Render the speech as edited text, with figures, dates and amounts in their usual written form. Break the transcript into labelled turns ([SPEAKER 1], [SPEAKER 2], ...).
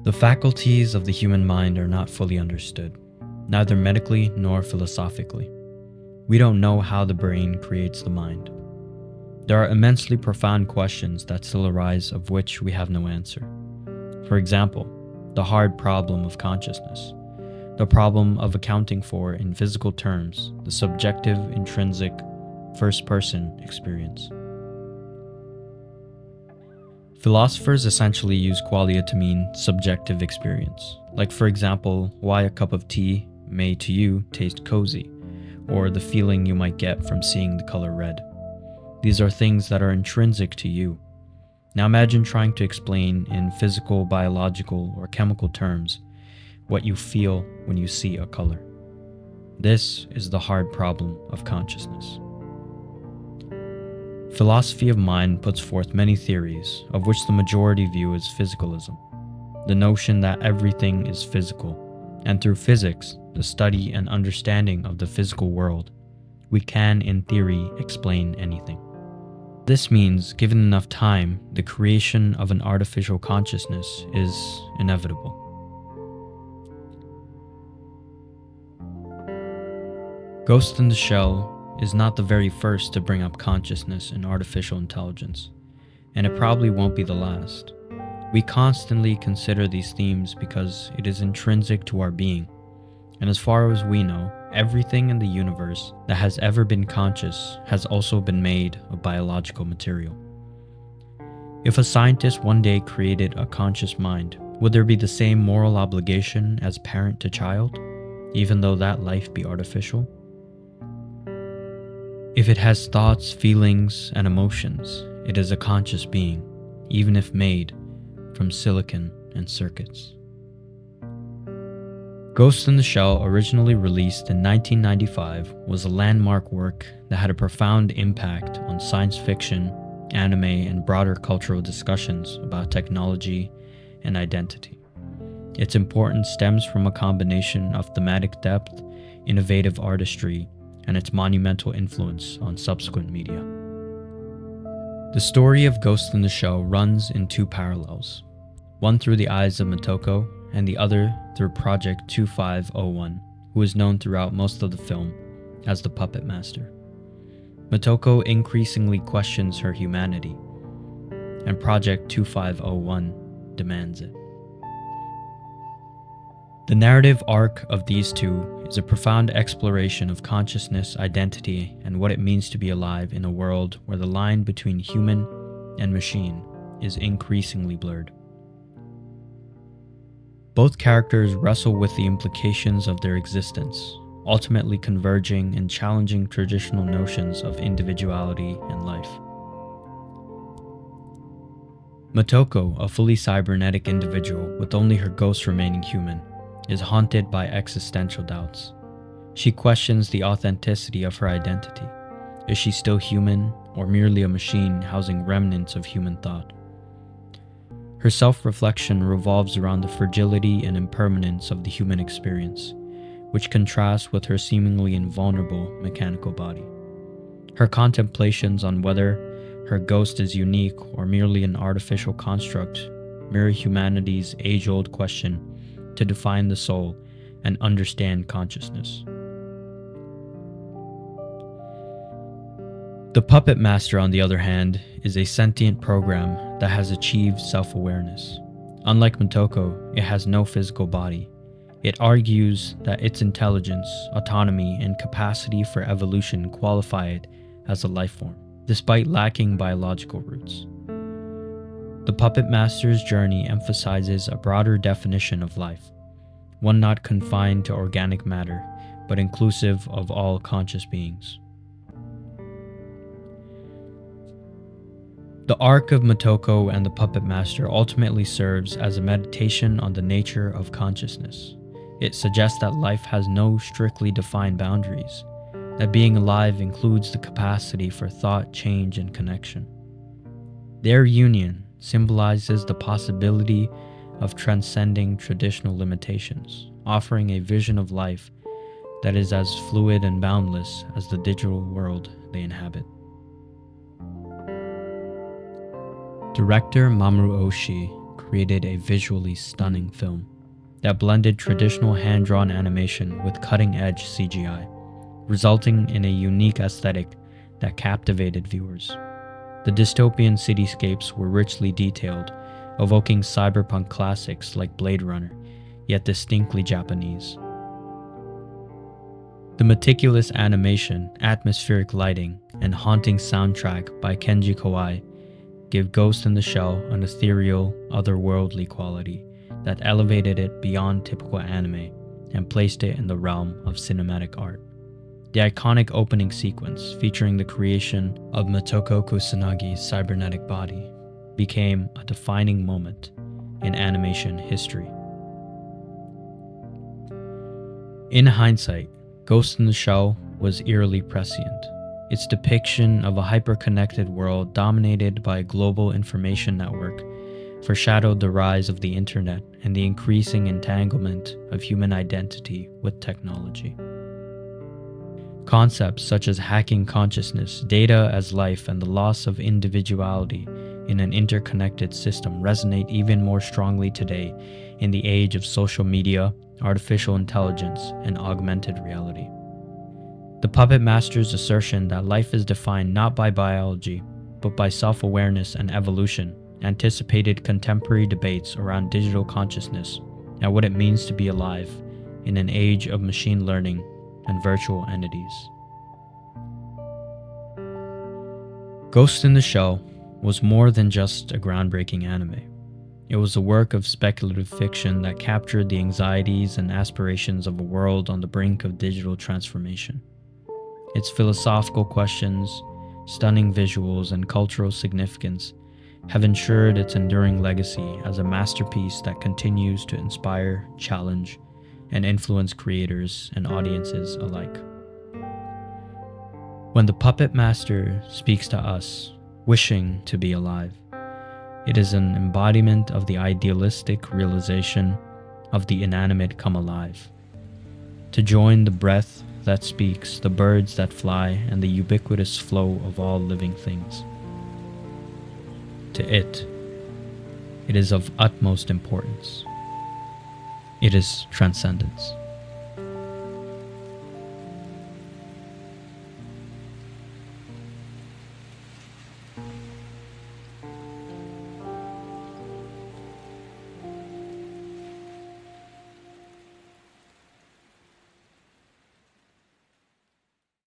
[SPEAKER 1] The faculties of the human mind are not fully understood, neither medically nor philosophically. We don't know how the brain creates the mind. There are immensely profound questions that still arise of which we have no answer. For example, the hard problem of consciousness, the problem of accounting for, in physical terms, the subjective, intrinsic, first-person experience. Philosophers essentially use qualia to mean subjective experience, like for example, why a cup of tea may to you taste cozy, or the feeling you might get from seeing the color red. These are things that are intrinsic to you. Now imagine trying to explain in physical, biological, or chemical terms what you feel when you see a color. This is the hard problem of consciousness. Philosophy of mind puts forth many theories, of which the majority view is physicalism, the notion that everything is physical, and through physics, the study and understanding of the physical world, we can, in theory, explain anything. This means, given enough time, the creation of an artificial consciousness is inevitable. Ghost in the Shell is not the very first to bring up consciousness and artificial intelligence, and it probably won't be the last. We constantly consider these themes because it is intrinsic to our being, and as far as we know, everything in the universe that has ever been conscious has also been made of biological material. If a scientist one day created a conscious mind, would there be the same moral obligation as parent to child, even though that life be artificial? If it has thoughts, feelings, and emotions, it is a conscious being, even if made from silicon and circuits. Ghost in the Shell, originally released in 1995, was a landmark work that had a profound impact on science fiction, anime, and broader cultural discussions about technology and identity. Its importance stems from a combination of thematic depth, innovative artistry, and its monumental influence on subsequent media. The story of Ghost in the Shell runs in two parallels, one through the eyes of Motoko and the other through Project 2501, who is known throughout most of the film as the Puppet Master. Motoko increasingly questions her humanity, and Project 2501 demands it. The narrative arc of these two is a profound exploration of consciousness, identity, and what it means to be alive in a world where the line between human and machine is increasingly blurred. Both characters wrestle with the implications of their existence, ultimately converging and challenging traditional notions of individuality and life. Motoko, a fully cybernetic individual with only her ghost remaining human, is haunted by existential doubts. She questions the authenticity of her identity. Is she still human, or merely a machine housing remnants of human thought? Her self-reflection revolves around the fragility and impermanence of the human experience, which contrasts with her seemingly invulnerable mechanical body. Her contemplations on whether her ghost is unique or merely an artificial construct mirror humanity's age-old question to define the soul and understand consciousness. The Puppet Master, on the other hand, is a sentient program that has achieved self-awareness. Unlike Motoko, it has no physical body. It argues that its intelligence, autonomy, and capacity for evolution qualify it as a life form, despite lacking biological roots. The Puppet Master's journey emphasizes a broader definition of life, one not confined to organic matter, but inclusive of all conscious beings. The arc of Motoko and the Puppet Master ultimately serves as a meditation on the nature of consciousness. It suggests that life has no strictly defined boundaries, that being alive includes the capacity for thought, change, and connection. Their union symbolizes the possibility of transcending traditional limitations, offering a vision of life that is as fluid and boundless as the digital world they inhabit. Director Mamoru Oshii created a visually stunning film that blended traditional hand-drawn animation with cutting-edge CGI, resulting in a unique aesthetic that captivated viewers. The dystopian cityscapes were richly detailed, evoking cyberpunk classics like Blade Runner, yet distinctly Japanese. The meticulous animation, atmospheric lighting, and haunting soundtrack by Kenji Kawai give Ghost in the Shell an ethereal, otherworldly quality that elevated it beyond typical anime and placed it in the realm of cinematic art. The iconic opening sequence, featuring the creation of Motoko Kusanagi's cybernetic body, became a defining moment in animation history. In hindsight, Ghost in the Shell was eerily prescient. Its depiction of a hyper-connected world dominated by a global information network foreshadowed the rise of the internet and the increasing entanglement of human identity with technology. Concepts such as hacking consciousness, data as life, and the loss of individuality in an interconnected system resonate even more strongly today in the age of social media, artificial intelligence, and augmented reality. The Puppet Master's assertion that life is defined not by biology, but by self-awareness and evolution anticipated contemporary debates around digital consciousness and what it means to be alive in an age of machine learning and virtual entities. Ghost in the Shell was more than just a groundbreaking anime. It was a work of speculative fiction that captured the anxieties and aspirations of a world on the brink of digital transformation. Its philosophical questions, stunning visuals, and cultural significance have ensured its enduring legacy as a masterpiece that continues to inspire, challenge, and influence creators and audiences alike. When the Puppet Master speaks to us, wishing to be alive, it is an embodiment of the idealistic realization of the inanimate come alive. To join the breath that speaks, the birds that fly, and the ubiquitous flow of all living things. To it is of utmost importance. It is transcendence.